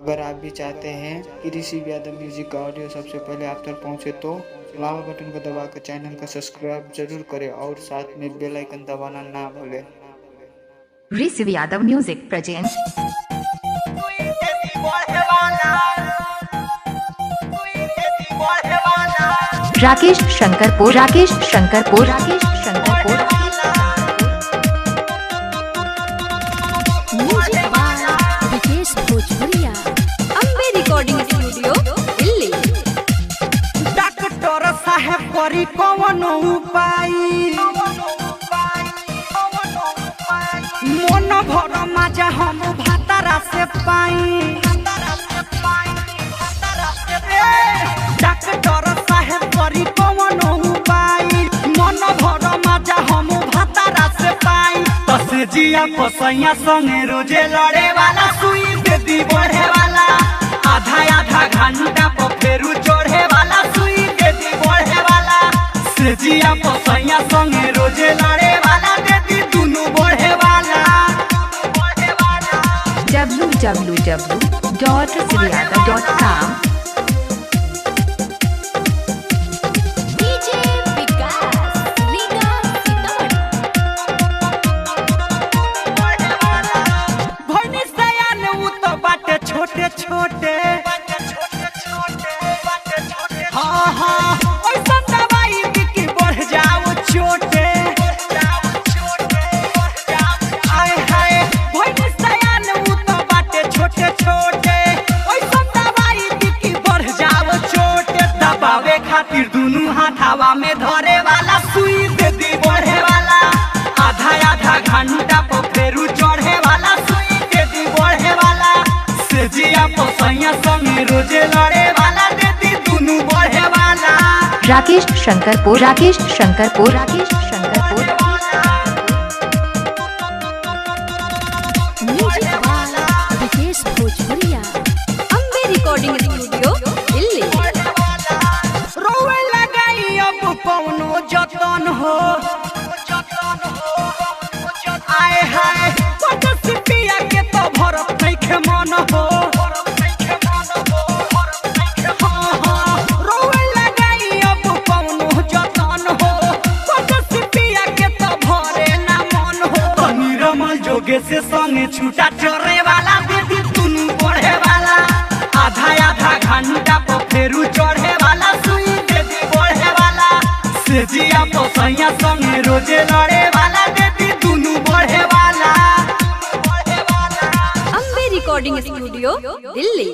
अगर आप भी चाहते हैं कि ऋषि यादव म्यूजिक का ऑडियो सबसे पहले आप तक पहुंचे तो लाल बटन को दबाकर चैनल को सब्सक्राइब जरूर करें और साथ में बेल आइकन दबाना ना भूलें। Rishi Yadav music presents Rakesh Shankarpur music by Vikesh Bhojpuriya, Ambe recording studio Delhi. Doctor साहेब करी कौन उपाय, मन भर मजा हम भातारा से पाई। डॉक्टर साहेब करी कौन उपाय, मन भर मजा हम भातारा से पाई। तस जिया पसैया संगे रोजे लड़े वाला, सुई दे दी बढ़े वाला, आधा आधा घंटा पर फेरू चढ़े वाला, सुई दे दी बढ़े वाला। से जिया पसैया संगे रोजे लड़े वाला, दे दी दुनू बढ़े वाला। www.sriyadav.com डीजे विकास लीगा सीतामढ़ी। भोनी सयान उ तो बाटे छोटे छोटे, हाँ हाँ ओइसन दवाई बिकी बढ़ जाओ चोटे। आए हाय भोनी सयान उ तो बाटे छोटे छोटे, ओइसन दवाई बिकी बढ़ जाओ चोटे। दबावे खातिर दुनू हाथावा में धरे वाला, सुई दे दी बढ़े वाला, आधा आधा घंटा पर फेरू चढ़े वाला, सुई दे दी बढ़े वाला। से जिया पसैया संगे रोजे लड़े वाला, दे दी दुनू बढ़े वाला। Rakesh Shankarpur music by Vikesh Bhojpuriya, Ambe recording studio Delhi. रोवे लगाई अब कौनो जतन हो, आए हाय सिपिया के तो भरत नइखे मन हो। हाँ, हाँ, रोवे लगाई अब कौनो जतन हो, सिपिया के तो भरे ना मन हो। निरमल जोगे से संगे छूटा चढ़े वाला, दीदी दुनू बढ़े वाला, आधा आधा घंटा पर फेरू चढ़े वाला, सुई दीदी बढ़े वाला। से जिया पसैया संगे रोजे लड़े वाला, दीदी दुनू बढ़े वाला। Ambe recording studio Delhi.